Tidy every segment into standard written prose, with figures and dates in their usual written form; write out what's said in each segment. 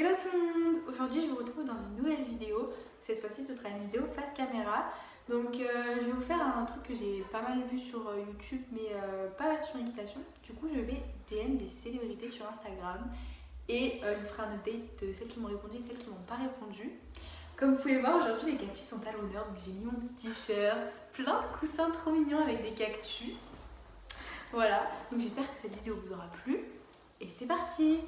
Hello tout le monde! Aujourd'hui je vous retrouve dans une nouvelle vidéo. Cette fois-ci ce sera une vidéo face caméra. Donc je vais vous faire un truc que j'ai pas mal vu sur YouTube mais pas version équitation. Du coup je vais DM des célébrités sur Instagram et je vous ferai un update de celles qui m'ont répondu et celles qui m'ont pas répondu. Comme vous pouvez voir aujourd'hui les cactus sont à l'honneur, donc j'ai mis mon petit t-shirt, plein de coussins trop mignons avec des cactus. Voilà, donc j'espère que cette vidéo vous aura plu et c'est parti!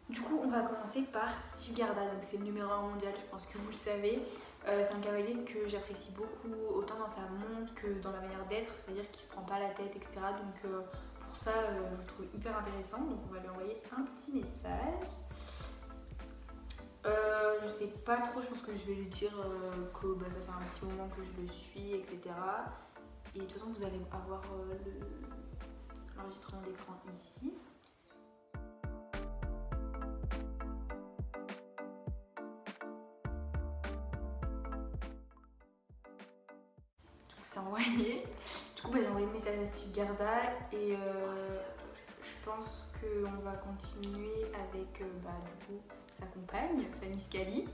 Du coup, on va commencer par Sigarda, donc c'est le numéro 1 mondial, je pense que vous le savez. C'est un cavalier que j'apprécie beaucoup, autant dans sa monte que dans la manière d'être, c'est-à-dire qu'il se prend pas la tête, etc. Donc pour ça, je le trouve hyper intéressant, donc on va lui envoyer un petit message. Je sais pas trop, je pense que je vais lui dire que ça fait un petit moment que je le suis, etc. Et de toute façon, vous allez avoir l'enregistrement d'écran ici. C'est envoyé. Du coup, j'ai envoyé le message à Sigarda et je pense qu'on va continuer avec du coup sa compagne, Fanny Scali.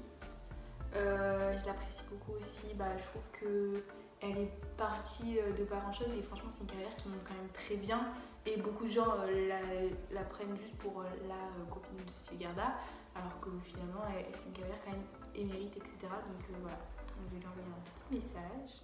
Je l'apprécie beaucoup aussi. Je trouve qu'elle est partie de pas grand chose et franchement, c'est une carrière qui monte quand même très bien. Et beaucoup de gens la prennent juste pour la copine de Sigarda, alors que finalement, c'est une carrière quand même émérite, etc. Donc voilà, je vais lui envoyer un petit message.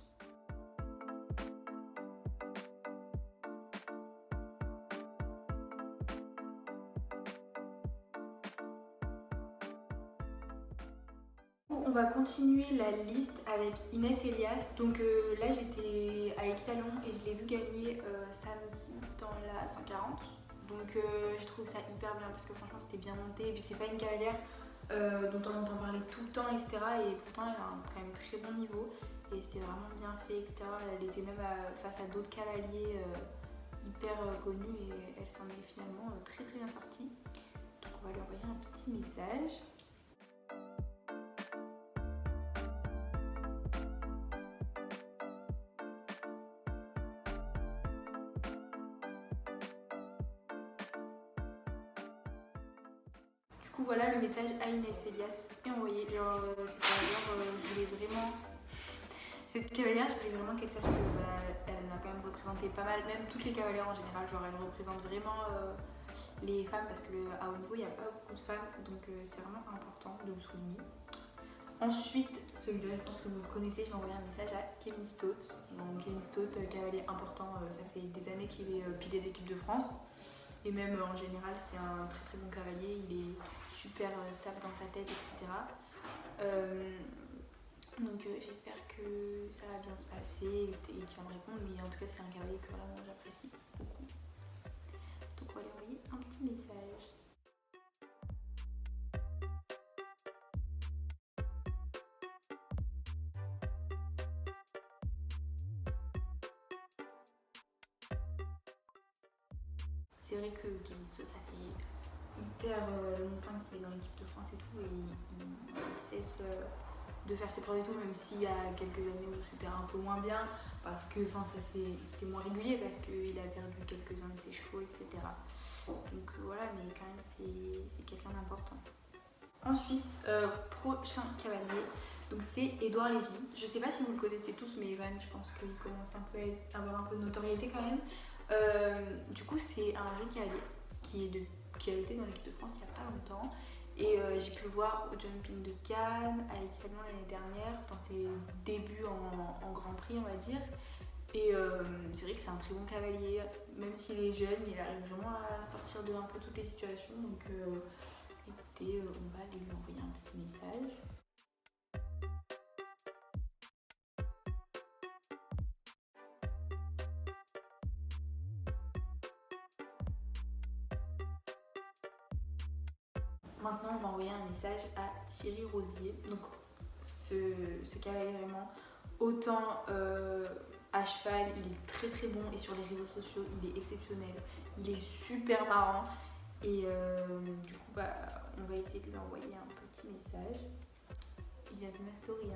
On va continuer la liste avec Inès Elias. Donc là j'étais à Équitalon et je l'ai vu gagner samedi dans la 140. Donc je trouve ça hyper bien parce que franchement c'était bien monté. Et puis c'est pas une cavalière dont on entend parler tout le temps, etc. Et pourtant elle a quand même très bon niveau. Et c'était vraiment bien fait, etc. Elle était même face à d'autres cavaliers hyper connus et elle s'en est finalement très bien sortie. Donc on va lui envoyer un petit message. Du coup voilà, le message à Inès Elias est envoyé. Cette cavalière, je voulais vraiment qu'elle sache qu'elle m'a quand même représenté pas mal, même toutes les cavalières en général, elle représente vraiment les femmes parce qu'à haut niveau il n'y a pas beaucoup de femmes, donc c'est vraiment important de le souligner. Ensuite, celui-là, je pense que vous le connaissez, je vais envoyer un message à Kevin Stott. Donc Kevin Stott, cavalier important, ça fait des années qu'il est pilier d'équipe de France. Et même en général, c'est un très bon cavalier, il est super stable dans sa tête, etc. Donc j'espère que ça va bien se passer et qu'il va me répondre, mais en tout cas c'est un cavalier que vraiment j'apprécie beaucoup. Donc on va lui envoyer un petit message. C'est vrai que Kevin Stott, ça fait hyper longtemps qu'il est dans l'équipe de France et tout, et il cesse de faire ses preuves et tout, même s'il y a quelques années où c'était un peu moins bien, parce que c'était moins régulier, parce qu'il a perdu quelques-uns de ses chevaux, etc. Donc voilà, mais quand même c'est quelqu'un d'important. Ensuite, prochain cavalier, donc c'est Édouard Lévy. Je sais pas si vous le connaissez tous, mais quand même je pense qu'il commence un peu à avoir un peu de notoriété quand même. Du coup c'est un jeune cavalier qui a été dans l'équipe de France il n'y a pas longtemps. Et j'ai pu le voir au Jumping de Cannes, à l'Équitalon l'année dernière, dans ses débuts en Grand Prix, on va dire. Et c'est vrai que c'est un très bon cavalier, même s'il est jeune, il arrive vraiment à sortir de un peu toutes les situations. Donc écoutez, on va aller lui envoyer un petit message. Maintenant, on va envoyer un message à Thierry Rosier. Donc, ce cavalier vraiment, autant à cheval, il est très bon et sur les réseaux sociaux, il est exceptionnel. Il est super marrant et du coup, on va essayer de lui envoyer un petit message. Il vient de ma story.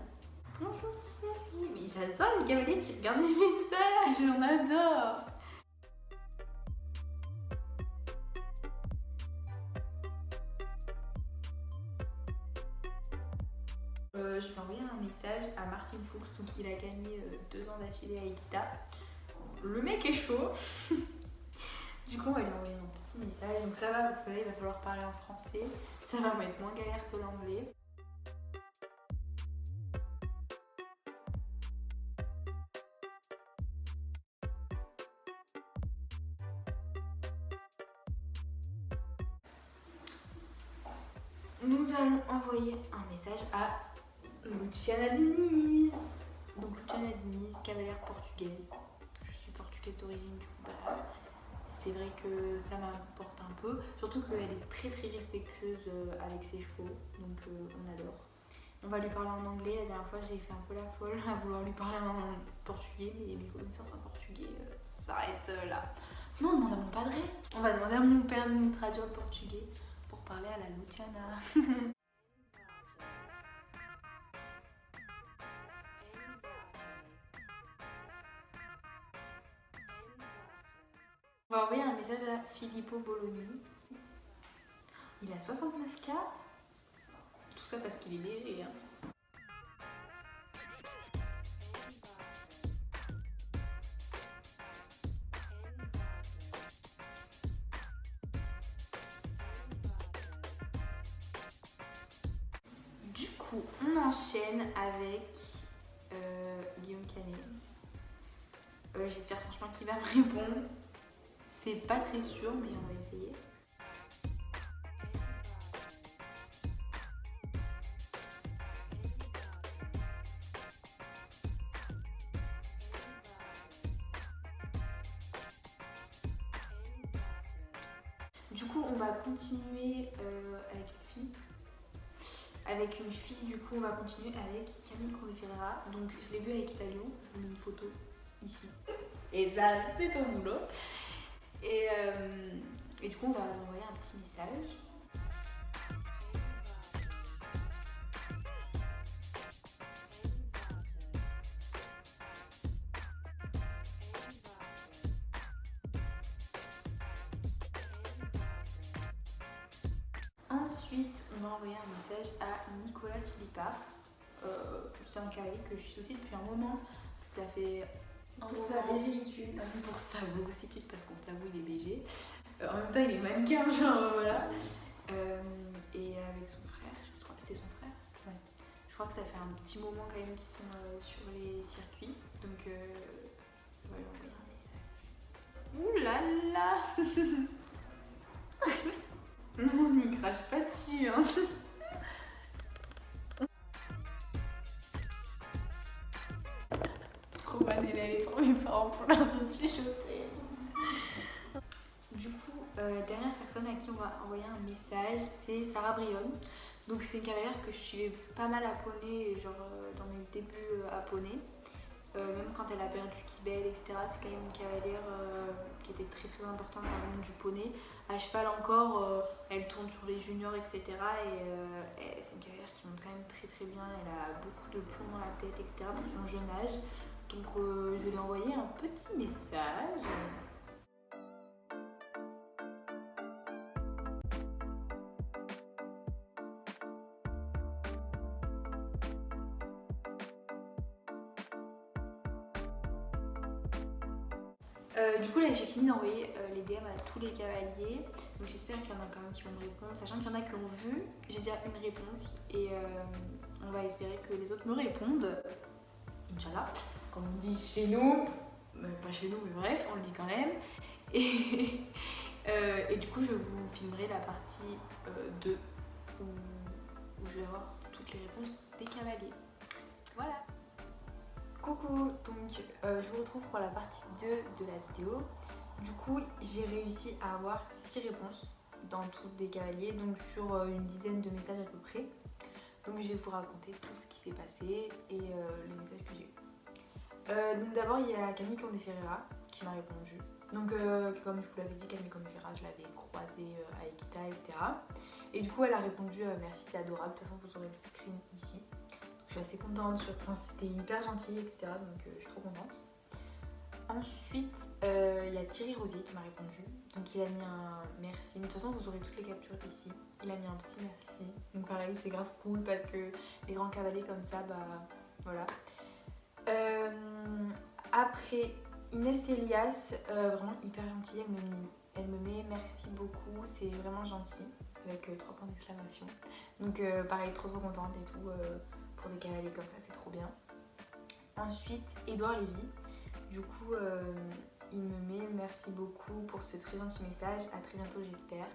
Bonjour Thierry. Mais j'adore les cavaliers qui regardent mes messages, j'en adore. Je vais envoyer un message à Martin Fuchs, donc il a gagné 2 ans d'affilée à Equita. Le mec est chaud. Du coup on va lui envoyer un petit message, donc ça va parce que là il va falloir parler en français. Ça va m'être moins galère que l'anglais. Nous allons envoyer un message à Luciana Diniz. Donc Luciana Diniz, cavalière portugaise. Je suis portugaise d'origine, du coup bah, c'est vrai que ça m'importe un peu. Surtout qu'elle est très respectueuse avec ses chevaux, donc on adore. On va lui parler en anglais. La dernière fois j'ai fait un peu la folle à vouloir lui parler en portugais, mais mes connaissances en portugais s'arrêtent là. Sinon on demande à mon padre. On va demander à mon père de nous traduire le portugais pour parler à la Luciana. On va envoyer un message à Filippo Bologna. Il a 69K. Tout ça parce qu'il est léger. Hein. Du coup, on enchaîne avec Guillaume Canet. J'espère franchement qu'il va me répondre. C'est pas très sûr, mais on va essayer. Du coup, on va continuer avec une fille. Du coup, on va continuer avec Camille Condé-Ferreira. Donc, je l'ai vue avec Italio. Je vous mets une photo ici. Et ça, c'est ton boulot. Et du coup, on va lui envoyer un petit message. Ensuite, on va envoyer un message à Nicolas Philipparts. C'est un cavalier que je suis aussi depuis un moment. Ça fait pour sa bégéitude. Pour sa bogossitude, parce qu'on se l'avoue, il est BG. En même temps, il est mannequin, genre voilà. Et avec son frère, je crois que c'est son frère. Ouais. Je crois que ça fait un petit moment quand même qu'ils sont sur les circuits. Donc, on va lui envoyer un message. Ouh là là. Non, on n'y crache pas dessus, hein. Roman, elle est allée pour mes parents pour leur dire de chuchoter. Du coup, dernière personne à qui on va envoyer un message, c'est Sarah Brionne. Donc c'est une cavalière que je suivais pas mal à poney, genre dans mes débuts à poney. Même quand elle a perdu Kibel, etc. C'est quand même une cavalière qui était très importante dans le monde du poney. À cheval encore, elle tourne sur les juniors, etc. Et c'est une cavalière qui monte quand même très bien. Elle a beaucoup de plomb dans la tête, etc. pour son jeune âge. Donc je vais lui envoyer un petit message. Du coup là j'ai fini d'envoyer les DM à tous les cavaliers, donc j'espère qu'il y en a quand même qui vont me répondre, sachant qu'il y en a qui l'ont vu, j'ai déjà une réponse et on va espérer que les autres me répondent, Inch'Allah, comme on dit chez nous, pas chez nous mais bref, on le dit quand même, et du coup je vous filmerai la partie 2 où je vais avoir toutes les réponses des cavaliers. Voilà. Coucou, donc je vous retrouve pour la partie 2 de la vidéo. Du coup, j'ai réussi à avoir 6 réponses dans tous les cavaliers, donc sur une dizaine de messages à peu près. Donc je vais vous raconter tout ce qui s'est passé et les messages que j'ai eu. Donc d'abord, il y a Camille Condé-Ferreira qui m'a répondu. Donc comme je vous l'avais dit, Camille Condé-Ferreira, je l'avais croisée à Equita, etc. Et du coup, elle a répondu merci, c'est adorable. De toute façon, vous aurez le screen ici. Je suis assez contente, enfin, c'était hyper gentil, etc. Donc je suis trop contente. Ensuite, il y a Thierry Rosier qui m'a répondu. Donc il a mis un merci. Mais de toute façon, vous aurez toutes les captures ici. Il a mis un petit merci. Donc pareil, c'est grave cool parce que les grands cavaliers comme ça, bah voilà. Après, Inès Elias, vraiment hyper gentille. Elle me met merci beaucoup. C'est vraiment gentil. Avec 3 points d'exclamation. Donc pareil, trop contente et tout. Pour des cavaliers comme ça, c'est trop bien. Ensuite, Édouard Lévy. Du coup, il me met merci beaucoup pour ce très gentil message. À très bientôt, j'espère.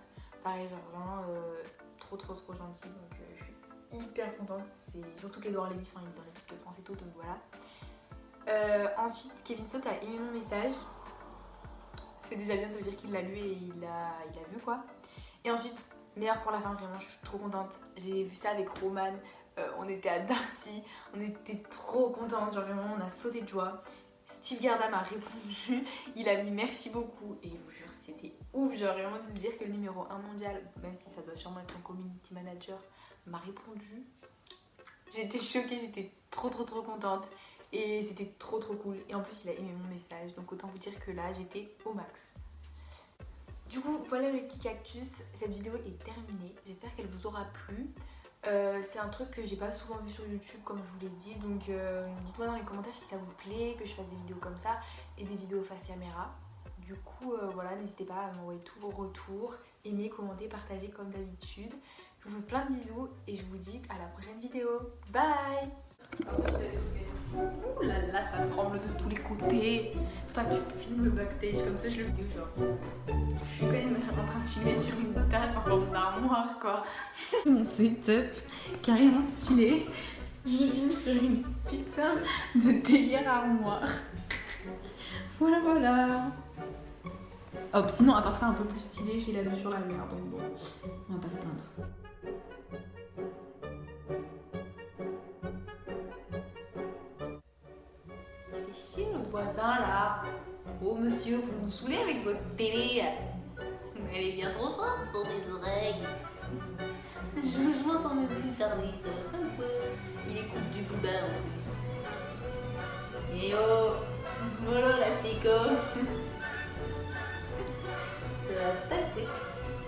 Pareil, genre vraiment trop gentil. Donc je suis hyper contente. C'est surtout qu'Édouard Lévy, il est dans l'équipe de France et tout, donc voilà. Ensuite, Kevin Saut a aimé mon message. C'est déjà bien, ça veut dire qu'il l'a lu et il a vu quoi. Et ensuite, meilleur pour la fin, vraiment, je suis trop contente. J'ai vu ça avec Roman. On était à Darty, on était trop contentes, genre vraiment on a sauté de joie. Steve Garda m'a répondu, il a mis merci beaucoup et je vous jure c'était ouf, genre vraiment de se dire que le numéro 1 mondial, même si ça doit sûrement être son community manager, m'a répondu. J'étais choquée, j'étais trop contente et c'était trop cool. Et en plus il a aimé mon message, donc autant vous dire que là j'étais au max. Du coup voilà le petit cactus, cette vidéo est terminée, j'espère qu'elle vous aura plu. C'est un truc que j'ai pas souvent vu sur YouTube comme je vous l'ai dit, donc dites-moi dans les commentaires si ça vous plaît que je fasse des vidéos comme ça et des vidéos face caméra. Du coup voilà, n'hésitez pas à m'envoyer tous vos retours, aimer, commenter, partager comme d'habitude. Je vous fais plein de bisous et je vous dis à la prochaine vidéo. Bye. Après, si t'as des trucs à dire. Ouh là là, ça tremble de tous les côtés. Faudra que tu filmes le backstage, comme ça je le vidéo genre. Je suis quand même en train de filmer sur une tasse en forme d'armoire quoi. Mon setup, carrément stylé. Je filme sur une putain de délire armoire. Voilà. Hop, sinon à part ça un peu plus stylé, j'ai la vue sur la mer, donc bon, on va pas se plaindre. Chier notre voisin là. Oh monsieur, vous nous saoulez avec votre télé. Elle est bien trop forte pour mes oreilles. Je m'entends même plus parler. Il écoute du boudin en plus. Et oh, voilà l'astico. Ça va taper.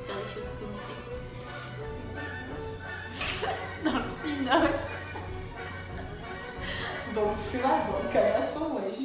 Faire des choses comme ça. Dans le cinoche. Bon, je suis là, bon, le canasson, wesh.